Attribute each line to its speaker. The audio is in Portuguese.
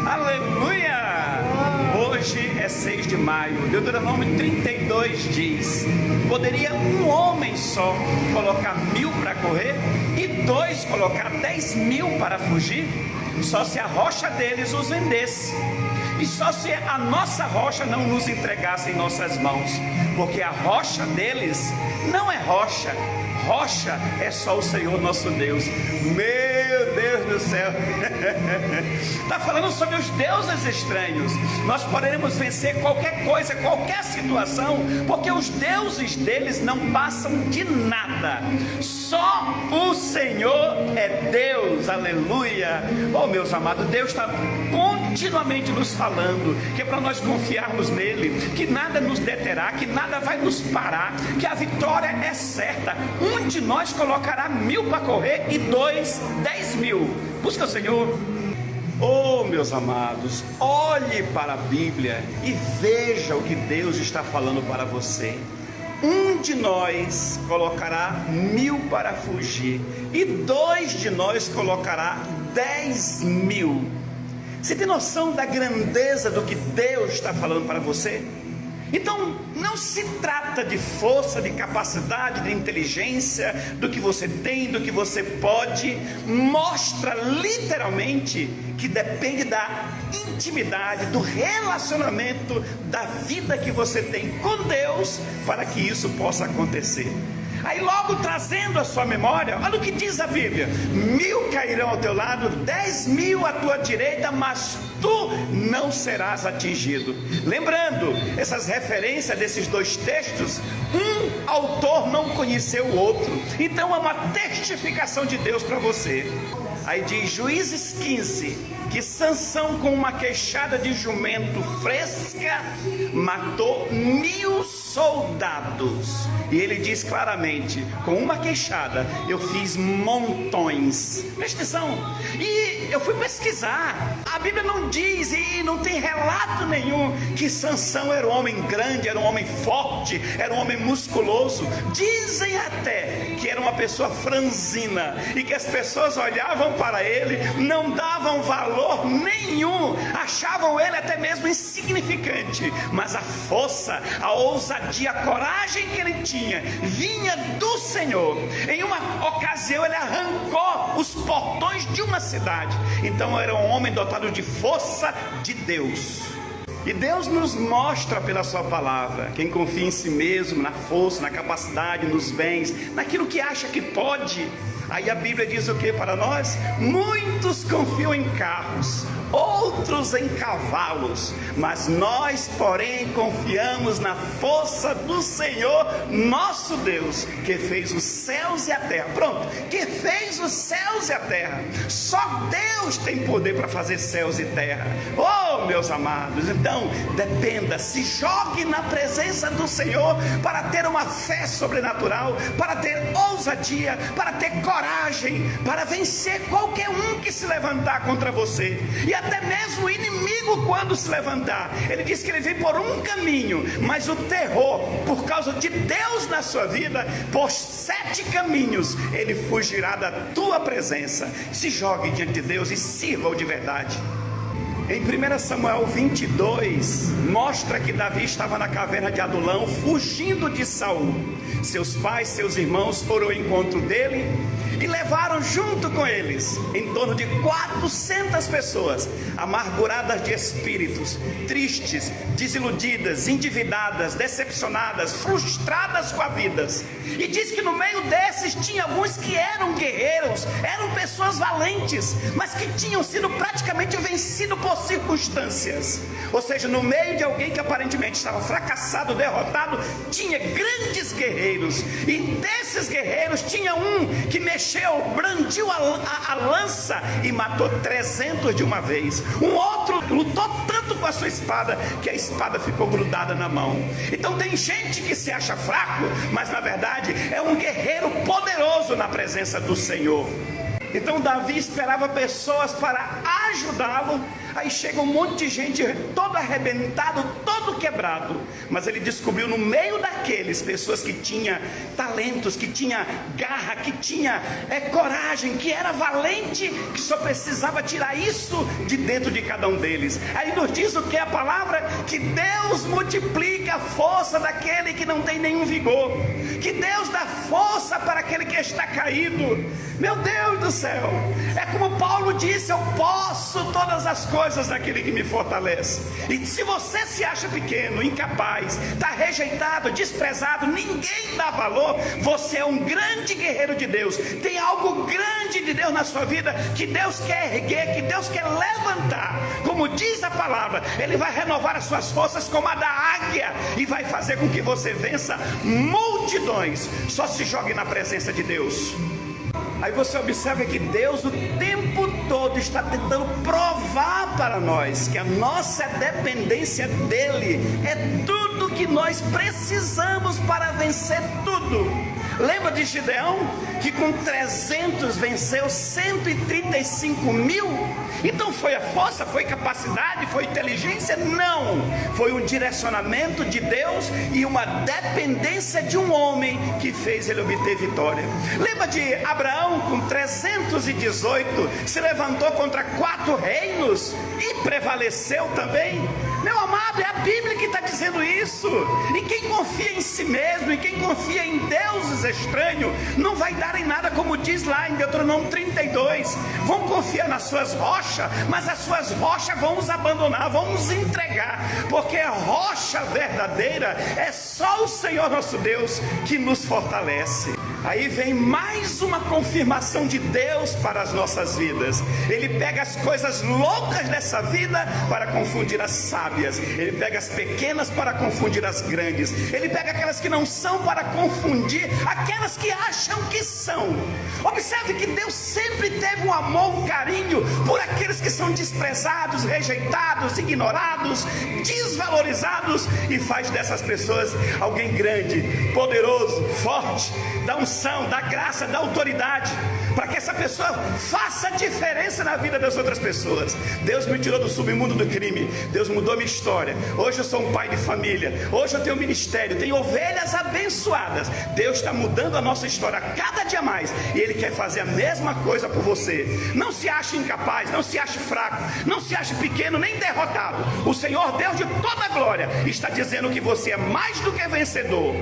Speaker 1: Aleluia! Hoje é 6 de maio, Deuteronômio 32 diz: poderia um homem só colocar 1000 para correr e 2 colocar 10.000 para fugir? Só se a rocha deles os vendesse, e só se a nossa rocha não nos entregasse em nossas mãos, porque a rocha deles não é rocha, rocha é só o Senhor nosso Deus. Meu Deus do céu! Está falando sobre os deuses estranhos. Nós poderemos vencer qualquer coisa, qualquer situação, porque os deuses deles não passam de nada. Só o Senhor é Deus. Aleluia! Oh, meus amados, Deus está continuamente nos falando que é para nós confiarmos nele, que nada nos deterá, que nada vai nos parar, que a vitória é certa. Um de nós colocará 1000 para correr e 2, 10.000. Busca o Senhor. Oh, meus amados, olhe para a Bíblia e veja o que Deus está falando para você. Um de nós colocará 1000 para fugir e 2 de nós colocará 10.000. Você tem noção da grandeza do que Deus está falando para você? Então, não se trata de força, de capacidade, de inteligência, do que você tem, do que você pode. Mostra literalmente que depende da intimidade, do relacionamento, da vida que você tem com Deus, para que isso possa acontecer. Aí logo trazendo a sua memória, olha o que diz a Bíblia: 1000 cairão ao teu lado, 10.000 à tua direita, mas tu não serás atingido. Lembrando, essas referências desses dois textos, um autor não conheceu o outro, então é uma testificação de Deus para você. Aí diz Juízes 15, que Sansão, com uma queixada de jumento fresca, matou 1000 soldados. E ele diz claramente: com uma queixada eu fiz montões. Presta atenção. E eu fui pesquisar, a Bíblia não diz e não tem relato nenhum que Sansão era um homem grande, era um homem forte, era um homem musculoso. Dizem até que era uma pessoa franzina e que as pessoas olhavam para ele, não davam valor nenhum, achavam ele até mesmo insignificante. Mas a força, a ousadia, a coragem que ele tinha vinha do Senhor. Em uma ocasião ele arrancou os portões de uma cidade. Então era um homem dotado de força de Deus. E Deus nos mostra pela sua palavra: quem confia em si mesmo, na força, na capacidade, nos bens, naquilo que acha que pode. Aí a Bíblia diz o que para nós? Muitos confiam em carros, outros em cavalos, mas nós, porém, confiamos na força do Senhor nosso Deus, que fez os céus e a terra. Pronto, que fez os céus e a terra. Só Deus tem poder para fazer céus e terra. Oh, meus amados, então dependa, se jogue na presença do Senhor para ter uma fé sobrenatural, para ter ousadia, para ter coragem, para vencer qualquer um que se levantar contra você, e até mesmo o inimigo quando se levantar. Ele diz que ele vem por um caminho, mas o terror, por causa de Deus na sua vida, por 7 caminhos ele fugirá da tua presença. Se jogue diante de Deus e sirva-o de verdade. Em 1 Samuel 22, mostra que Davi estava na caverna de Adulão, fugindo de Saul. Seus pais, seus irmãos foram ao encontro dele e levaram junto com eles em torno de 400 pessoas, amarguradas de espíritos, tristes, desiludidas, endividadas, decepcionadas, frustradas com a vida. E diz que no meio desses tinha alguns que eram guerreiros, eram pessoas valentes, mas que tinham sido praticamente vencidos por circunstâncias. Ou seja, no meio de alguém que aparentemente estava fracassado, derrotado, tinha grandes guerreiros. E desses guerreiros tinha um que brandiu a lança e matou 300 de uma vez. Um outro lutou tanto com a sua espada que a espada ficou grudada na mão. Então tem gente que se acha fraco, mas na verdade é um guerreiro poderoso na presença do Senhor. Então Davi esperava pessoas para ajudá-lo. Aí chega um monte de gente todo arrebentado, todo todo quebrado, mas ele descobriu no meio daqueles pessoas que tinham talentos, que tinha garra, que tinha coragem, que era valente, que só precisava tirar isso de dentro de cada um deles. Aí nos diz o que é a palavra? Que Deus multiplica a força daquele que não tem nenhum vigor, que Deus dá força para aquele que está caído. Meu Deus do céu, é como Paulo disse: eu posso todas as coisas naquele que me fortalece. E se você se acha pequeno, incapaz, está rejeitado, desprezado, ninguém dá valor, você é um grande guerreiro de Deus, tem algo grande de Deus na sua vida, que Deus quer erguer, que Deus quer levantar. Como diz a palavra, Ele vai renovar as suas forças como a da águia, e vai fazer com que você vença multidões. Só se jogue na presença de Deus. Aí você observa que Deus o tempo todo está tentando provar para nós que a nossa dependência dEle é tudo que nós precisamos para vencer tudo. Lembra de Gideão, que com 300 venceu 135 mil? Então foi a força, foi capacidade, foi inteligência? Não, foi um direcionamento de Deus e uma dependência de um homem que fez ele obter vitória. Lembra de Abraão, com 318, se levantou contra 4 reinos e prevaleceu também? Meu amado, é a Bíblia que está dizendo isso. E quem confia em si mesmo, e quem confia em deuses estranhos, não vai dar em nada, como diz lá em Deuteronômio 32. Vão confiar nas suas rochas, mas as suas rochas vão os abandonar, vão os entregar, porque a rocha verdadeira é só o Senhor nosso Deus que nos fortalece. Aí vem mais uma confirmação de Deus para as nossas vidas. Ele pega as coisas loucas dessa vida para confundir as sábias. Ele pega as pequenas para confundir as grandes. Ele pega aquelas que não são para confundir aquelas que acham que são. Observe que Deus sempre teve um amor, um carinho por aqueles que são desprezados, rejeitados, ignorados, desvalorizados, e faz dessas pessoas alguém grande, poderoso, forte, da unção, da graça, da autoridade, para que essa pessoa faça diferença na vida das outras pessoas. Deus me tirou do submundo do crime, Deus mudou minha história. Hoje eu sou um pai de família, hoje eu tenho um ministério, tenho ovelhas abençoadas. Deus está mudando a nossa história cada dia mais, e Ele quer fazer a mesma coisa por você. Não se ache incapaz, não se ache fraco, não se ache pequeno nem derrotado. O Senhor Deus de toda a glória está dizendo que você é mais do que vencedor.